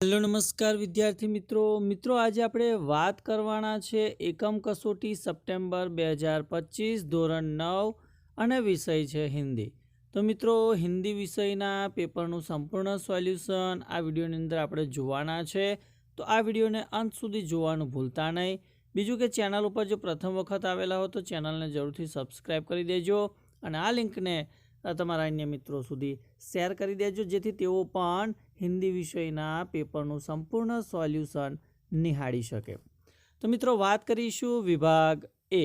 Hello નમસ્કાર વિદ્યાર્થી મિત્રો આજે આપણે વાત કરવાના છે એકમ કસોટી સપ્ટેમ્બર 2025 ધોરણ 9 અને વિષય છે હિન્દી। તો મિત્રો હિન્દી વિષયના પેપરનું સંપૂર્ણ સોલ્યુશન આ વિડીયોની અંદર આપણે જોવાના છે। તો આ વિડીયોને અંત સુધી જોવાનું ભૂલતા નહીં। બીજું કે ચેનલ ઉપર જો પ્રથમ વખત આવેલા હો તો ચેનલને જરૂરથી સબસ્ક્રાઈબ કરી દેજો અને આ લિંકને તમારા અન્ય મિત્રો સુધી શેર કરી દેજો જેથી તેઓ પણ हिंदी विषयना पेपरનું संपूर्ण सोल्यूशन निहाળી શકે। तो मित्रों बात करीशू विभाग ए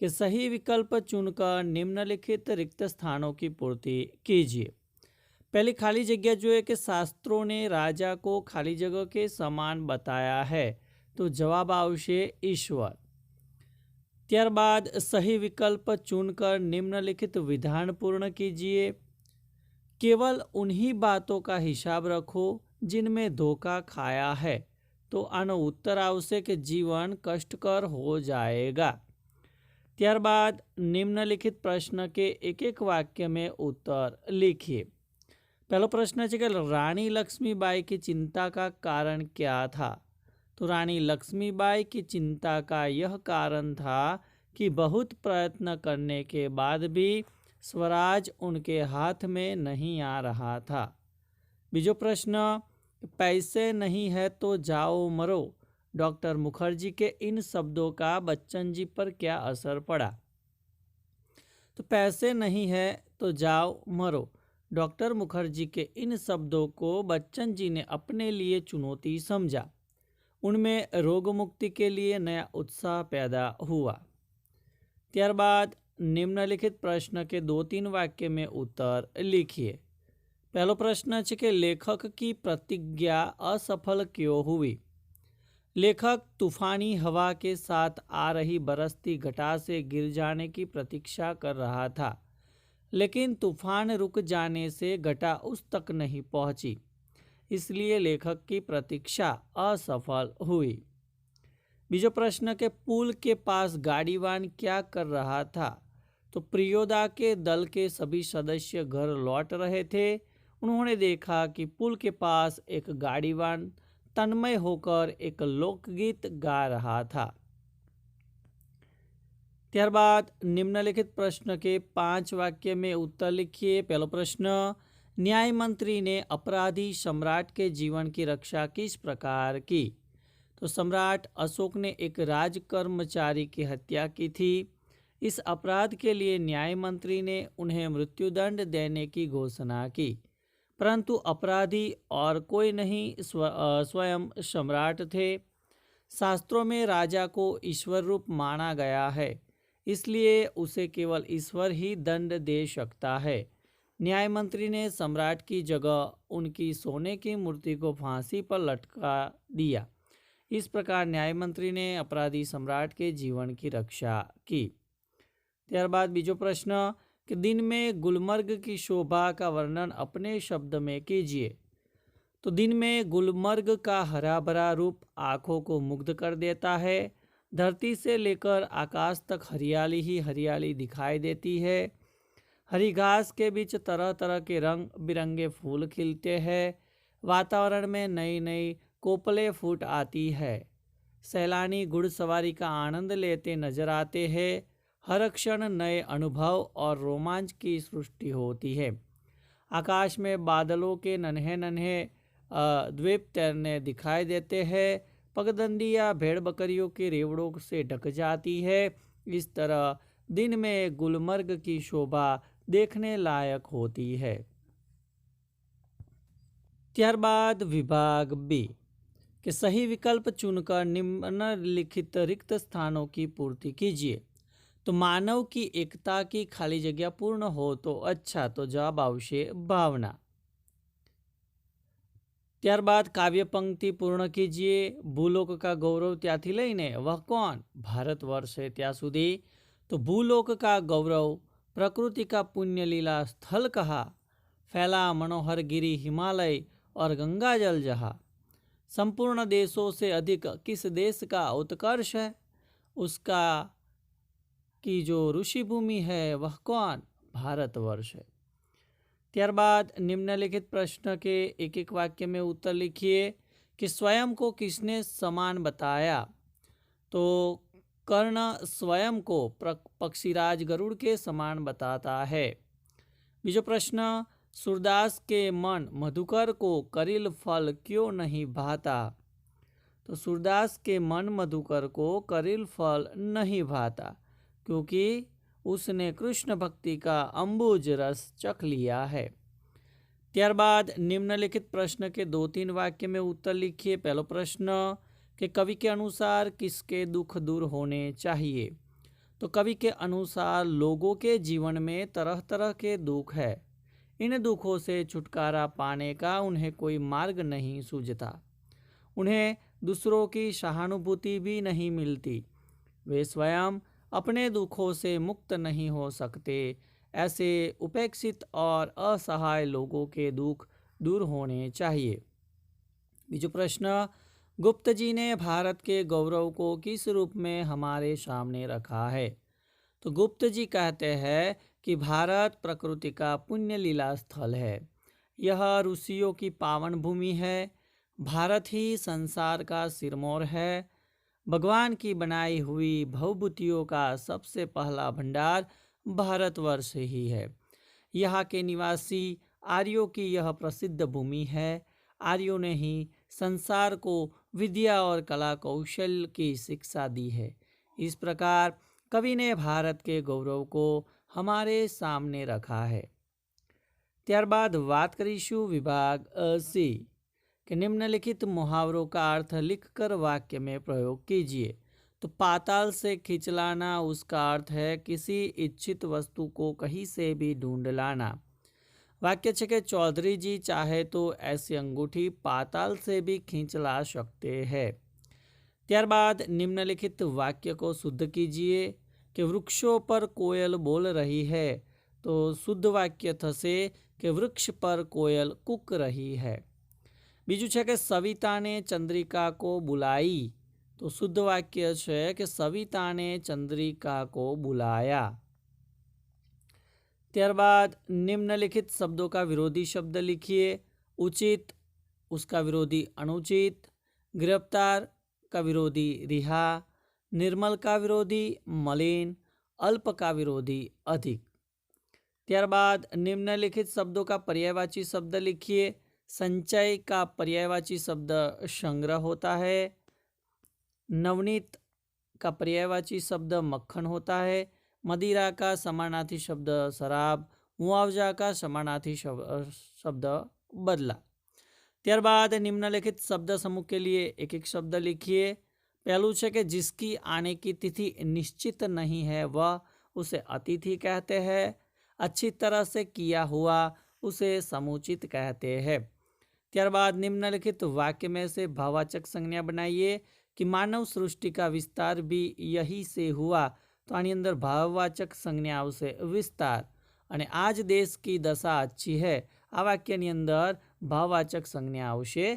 कि सही विकल्प चुनकर निम्नलिखित रिक्त स्थानों की पूर्ति कीजिए। पहली खाली जगह जो है कि शास्त्रों ने राजा को खाली जगह के समान बताया है, तो जवाब आवशे ईश्वर। त्यारबाद सही विकल्प चुनकर निम्नलिखित विधान पूर्ण कीजिए। केवल उन्हीं बातों का हिसाब रखो जिनमें धोखा खाया है, तो आनो उत्तर आवश्य कि जीवन कष्टकर हो जाएगा। त्यारबाद निम्नलिखित प्रश्न के एक एक वाक्य में उत्तर लिखिए। पहला प्रश्न है कि रानी लक्ष्मीबाई की चिंता का कारण क्या था? तो रानी लक्ष्मीबाई की चिंता का यह कारण था कि बहुत प्रयत्न करने के बाद भी स्वराज उनके हाथ में नहीं आ रहा था। बीजो प्रश्न, पैसे नहीं है तो जाओ मरो, डॉक्टर मुखर्जी के इन शब्दों का बच्चन जी पर क्या असर पड़ा? तो पैसे नहीं है तो जाओ मरो, डॉक्टर मुखर्जी के इन शब्दों को बच्चन जी ने अपने लिए चुनौती समझा। उनमें रोग मुक्ति के लिए नया उत्साह पैदा हुआ। त्यारबाद निम्नलिखित प्रश्न के 2-3 वाक्य में उत्तर लिखिए। पहला प्रश्न है कि लेखक की प्रतिज्ञा असफल क्यों हुई? लेखक तूफानी हवा के साथ आ रही बरसती घटा से गिर जाने की प्रतीक्षा कर रहा था, लेकिन तूफान रुक जाने से घटा उस तक नहीं पहुंची, इसलिए लेखक की प्रतीक्षा असफल हुई। बीजो प्रश्न के पुल के पास गाड़ीवान क्या कर रहा था? तो प्रियोदा के दल के सभी सदस्य घर लौट रहे थे। उन्होंने देखा कि पुल के पास एक गाड़ीवान तन्मय होकर एक लोकगीत गा रहा था। त्यारबाद निम्नलिखित प्रश्न के 5 वाक्य में उत्तर लिखिए। पहला प्रश्न, न्याय मंत्री ने अपराधी सम्राट के जीवन की रक्षा किस प्रकार की? तो सम्राट अशोक ने एक राज कर्मचारी की हत्या की थी। इस अपराध के लिए न्याय मंत्री ने उन्हें मृत्युदंड देने की घोषणा की, परंतु अपराधी और कोई नहीं स्वयं सम्राट थे। शास्त्रों में राजा को ईश्वर रूप माना गया है, इसलिए उसे केवल ईश्वर ही दंड दे सकता है। न्याय मंत्री ने सम्राट की जगह उनकी सोने की मूर्ति को फांसी पर लटका दिया। इस प्रकार न्याय मंत्री ने अपराधी सम्राट के जीवन की रक्षा की। त्यारबाद बीजो प्रश्न कि दिन में गुलमर्ग की शोभा का वर्णन अपने शब्द में कीजिए। तो दिन में गुलमर्ग का हरा भरा रूप आँखों को मुग्ध कर देता है। धरती से लेकर आकाश तक हरियाली ही हरियाली दिखाई देती है। हरी घास के बीच तरह तरह के रंग बिरंगे फूल खिलते हैं। वातावरण में नई नई कोपलें फूट आती है। सैलानी घुड़सवारी का आनंद लेते नजर आते हैं। हर क्षण नए अनुभव और रोमांच की सृष्टि होती है। आकाश में बादलों के नन्हे नन्हे द्वीप तैरने दिखाई देते हैं। पगडंडियाँ भेड़ बकरियों के रेवड़ों से ढक जाती है। इस तरह दिन में गुलमर्ग की शोभा देखने लायक होती है। त्यारबाद विभाग बी कि सही विकल्प चुनकर निम्नलिखित रिक्त स्थानों की पूर्ति कीजिए। तो मानव की एकता की खाली जगह पूर्ण हो तो अच्छा, तो जवाब आवशे भावना। त्यारबाद काव्य पंक्ति पूर्ण कीजिए। भूलोक का गौरव त्याथी लईने वह कौन? भारतवर्ष है त्या सुधी। तो भूलोक का गौरव प्रकृति का पुण्य लीला स्थल कहा, फैला मनोहर गिरी हिमालय और गंगा जल जहा। संपूर्ण देशों से अधिक किस देश का उत्कर्ष है? उसका की जो ऋषि भूमि है वह कौन? भारतवर्ष है। त्यारबाद निम्नलिखित प्रश्न के एक एक वाक्य में उत्तर लिखिए। कि स्वयं को किसने समान बताया? तो कर्ण स्वयं को पक्षीराज गरुड़ के समान बताता है। बीजो प्रश्न, सूरदास के मन मधुकर को करिल फल क्यों नहीं भाता? तो सूरदास के मन मधुकर को करिल फल नहीं भाता क्योंकि उसने कृष्ण भक्ति का अम्बुज रस चख लिया है। ત્યારબાદ निम्नलिखित प्रश्न के 2-3 वाक्य में उत्तर लिखिए। पहला प्रश्न कि कवि के अनुसार किसके दुख दूर होने चाहिए? तो कवि के अनुसार लोगों के जीवन में तरह तरह के दुख है। इन दुखों से छुटकारा पाने का उन्हें कोई मार्ग नहीं सूझता। उन्हें दूसरों की सहानुभूति भी नहीं मिलती। वे स्वयं अपने दुखों से मुक्त नहीं हो सकते। ऐसे उपेक्षित और असहाय लोगों के दुख दूर होने चाहिए। बीजो प्रश्न, गुप्त जी ने भारत के गौरव को किस रूप में हमारे सामने रखा है? तो गुप्त जी कहते हैं कि भारत प्रकृति का पुण्य लीला स्थल है। यह ऋषियों की पावन भूमि है। भारत ही संसार का सिरमौर है। भगवान की बनाई हुई भवभूतियों का सबसे पहला भंडार भारतवर्ष ही है। यहाँ के निवासी आर्यों की यह प्रसिद्ध भूमि है। आर्यों ने ही संसार को विद्या और कला कौशल की शिक्षा दी है। इस प्रकार कवि ने भारत के गौरव को हमारे सामने रखा है। ત્યારબાદ વાત કરીશું વિભાગ सी कि निम्नलिखित मुहावरों का अर्थ लिखकर वाक्य में प्रयोग कीजिए। तो पाताल से खींच लाना, उसका अर्थ है किसी इच्छित वस्तु को कहीं से भी ढूंढ लाना। वाक्य है कि चौधरी जी चाहे तो ऐसी अंगूठी पाताल से भी खींच ला सकते हैं। ત્યારબાદ निम्नलिखित वाक्य को शुद्ध कीजिए कि वृक्षों पर कोयल बोल रही है। तो शुद्ध वाक्य थશે कि वृक्ष पर कोयल कूक रही है। बीजू है कि सविता ने चंद्रिका को बुलाई। तो शुद्ध वाक्य है कि सविता ने चंद्रिका को बुलाया। ત્યારબાદ निम्नलिखित शब्दों का विरोधी शब्द लिखिए। उचित, उसका विरोधी अनुचित। गिरफ्तार का विरोधी रिहा। निर्मल का विरोधी मलिन। अल्प का विरोधी अधिक। ત્યારબાદ निम्नलिखित शब्दों का पर्यायवाची शब्द लिखिए। संचय का पर्यायवाची शब्द संग्रह होता है। नवनीत का पर्यायवाची शब्द मक्खन होता है। मदिरा का समानार्थी शब्द शराब। मुआवजा का समानार्थी शब्द बदला। ત્યારબાદ निम्नलिखित शब्द समूह के लिए एक एक शब्द लिखिए। पहलू है कि जिसकी आने की तिथि निश्चित नहीं है वह उसे अतिथि कहते हैं। अच्छी तरह से किया हुआ उसे समुचित कहते हैं। ત્યારબાદ निम्नलिखित वाक्य में से भाववाचक संज्ञा बनाइए कि मानव सृष्टि का विस्तार भी यही से हुआ। तो आनी अंदर भाववाचक संज्ञा आवशे विस्तार। અને आज देश की दशा अच्छी है। आ वाक्यनी अंदर भाववाचक संज्ञा आवशे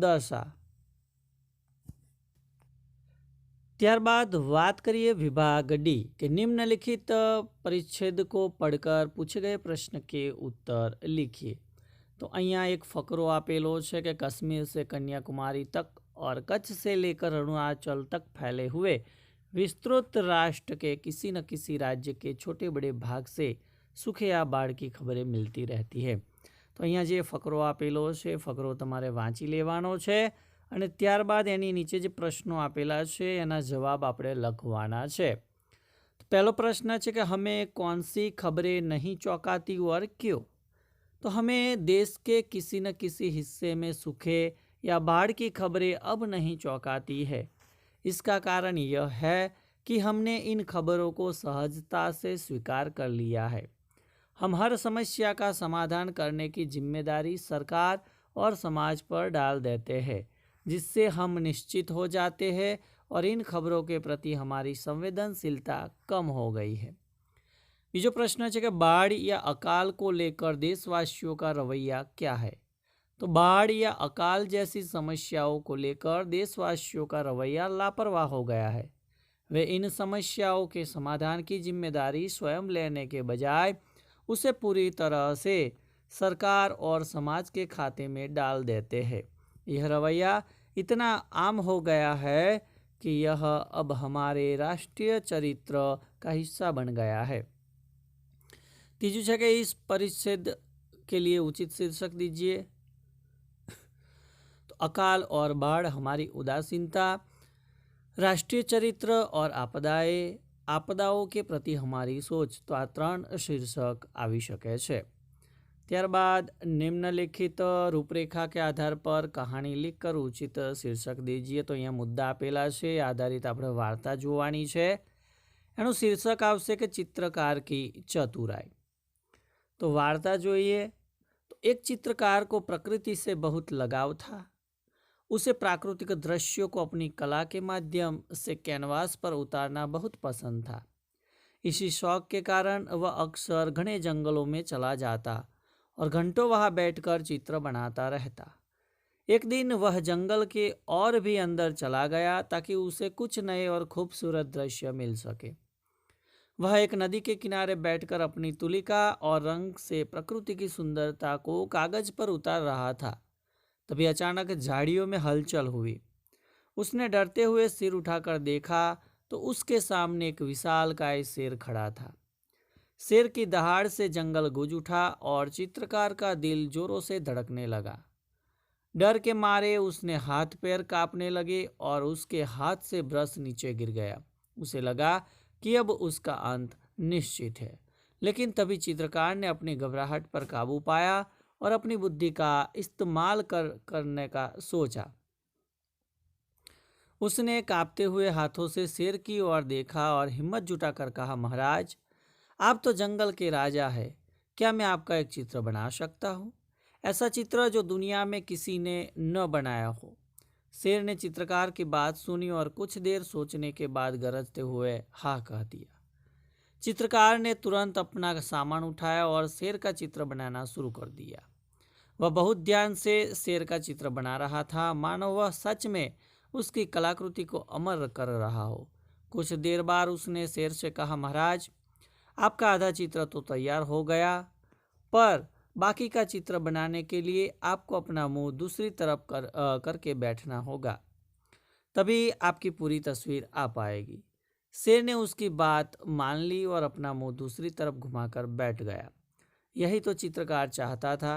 दशा। ત્યારબાદ વાત કરીએ विभाग डी कि निम्नलिखित परिच्छेद को पढ़कर पूछे गए प्रश्न के उत्तर लिखिए। तो અહીંયા एक फकरो आपेलो है कि कश्मीर से कन्याकुमारी तक और कच्छ से लेकर अरुणाचल तक फैले हुए विस्तृत राष्ट्र के किसी न किसी राज्य के छोटे बड़े भाग से सूखे या बाढ़ की खबरें मिलती रहती है। तो અહીંયા જે ફકરો આપેલો છે ફકરો તમારે વાંચી લેવાનો છે અને ત્યારબાદ એની નીચે જે પ્રશ્નો આપેલા છે એના જવાબ આપણે લખવાના છે। તો પહેલો પ્રશ્ન છે કે हमें कौन सी खबरें नहीं चौंकाती और क्यों? तो हमें देश के किसी न किसी हिस्से में सूखे या बाढ़ की खबरें अब नहीं चौंकाती है। इसका कारण यह है कि हमने इन खबरों को सहजता से स्वीकार कर लिया है। हम हर समस्या का समाधान करने की जिम्मेदारी सरकार और समाज पर डाल देते हैं, जिससे हम निश्चित हो जाते हैं और इन खबरों के प्रति हमारी संवेदनशीलता कम हो गई है। बीजो प्रश्न है कि बाढ़ या अकाल को लेकर देशवासियों का रवैया क्या है? तो बाढ़ या अकाल जैसी समस्याओं को लेकर देशवासियों का रवैया लापरवाह हो गया है। वे इन समस्याओं के समाधान की जिम्मेदारी स्वयं लेने के बजाय उसे पूरी तरह से सरकार और समाज के खाते में डाल देते हैं। यह रवैया इतना आम हो गया है कि यह अब हमारे राष्ट्रीय चरित्र का हिस्सा बन गया है। तीजू है कि इस परिच्छेद के लिए उचित शीर्षक दीजिए। तो अकाल और बाढ़ हमारी उदासीनता, राष्ट्रीय चरित्र और आपदाएं, आपदाओं के प्रति हमारी सोच। तो आ 3 शीर्षक આવી શકે છે। ત્યારબાદ નિમ્નલિખિત રૂપરેખા के आधार पर कहानी लिखकर उचित शीर्षक दीजिए। तो અહીંયા મુદ્દા આપેલા છે, આધારિત આપણે વાર્તા જોવાની છે। એનું શીર્ષક આવશે કે चित्रकार की चतुराई। तो वार्ता જોઈએ तो एक चित्रकार को प्रकृति से बहुत लगाव था। उसे प्राकृतिक दृश्यों को अपनी कला के माध्यम से कैनवास पर उतारना बहुत पसंद था। इसी शौक के कारण वह अक्सर घने जंगलों में चला जाता और घंटों वहां बैठकर चित्र बनाता रहता। एक दिन वह जंगल के और भी अंदर चला गया ताकि उसे कुछ नए और खूबसूरत दृश्य मिल सके। वह एक नदी के किनारे बैठकर अपनी तुलिका और रंग से प्रकृति की सुंदरता को कागज पर उतार रहा था। तभी अचानक झाड़ियों में हलचल हुई। उसने डरते हुए सिर उठाकर देखा तो उसके सामने एक विशालकाय शेर खड़ा था। शेर की दहाड़ से जंगल गूंज उठा और चित्रकार का दिल जोरों से धड़कने लगा। डर के मारे उसने हाथ पैर कांपने लगे और उसके हाथ से ब्रश नीचे गिर गया। उसे लगा कि अब उसका अंत निश्चित है, लेकिन तभी चित्रकार ने अपनी घबराहट पर काबू पाया और अपनी बुद्धि का इस्तेमाल करने का सोचा। उसने कांपते हुए हाथों से शेर की ओर देखा और हिम्मत जुटाकर कहा, महाराज, आप तो जंगल के राजा हैं, क्या मैं आपका एक चित्र बना सकता हूँ? ऐसा चित्र जो दुनिया में किसी ने न बनाया हो। शेर ने चित्रकार की बात सुनी और कुछ देर सोचने के बाद गरजते हुए हाँ कह दिया। चित्रकार ने तुरंत अपना सामान उठाया और शेर का चित्र बनाना शुरू कर दिया। वह बहुत ध्यान से शेर का चित्र बना रहा था, मानो वह सच में उसकी कलाकृति को अमर कर रहा हो। कुछ देर बाद उसने शेर से कहा, महाराज, आपका आधा चित्र तो तैयार हो गया, पर बाकी का चित्र बनाने के लिए आपको अपना मुंह दूसरी तरफ करके बैठना होगा, तभी आपकी पूरी तस्वीर आ पाएगी। शेर ने उसकी बात मान ली और अपना मुंह दूसरी तरफ घुमाकर बैठ गया। यही तो चित्रकार चाहता था।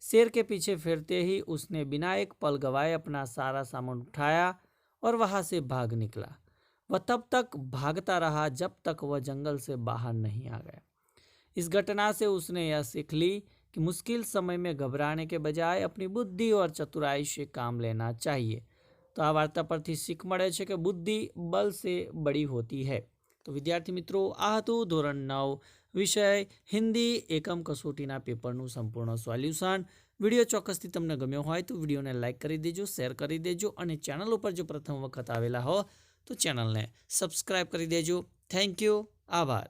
शेर के पीछे फिरते ही उसने बिना एक पल गवाए अपना सारा सामान उठाया और वहां से भाग निकला। वह तब तक भागता रहा जब तक वह जंगल से बाहर नहीं आ गया। इस घटना से उसने यह सीख ली कि मुश्किल समय में घबराने के बजाय अपनी बुद्धि और चतुराई से काम लेना चाहिए। तो आ वार्ता परथी सीख मळे छे कि बुद्धि बल से बड़ी होती है। तो विद्यार्थी मित्रों, आ हतुं धोरण 9 विषय हिंदी एकम कसोटीना पेपरનું સંપૂર્ણ સોલ્યુશન। વિડીયો ચોક્કસથી તમને ગમ્યો હોય તો વિડીયોને લાઇક કરી દેજો, શેર કરી દેજો અને ચેનલ ઉપર જો પ્રથમ વખત આવેલા હો તો ચેનલને સબસ્ક્રાઇબ કરી દેજો। થેન્ક યુ, આભાર।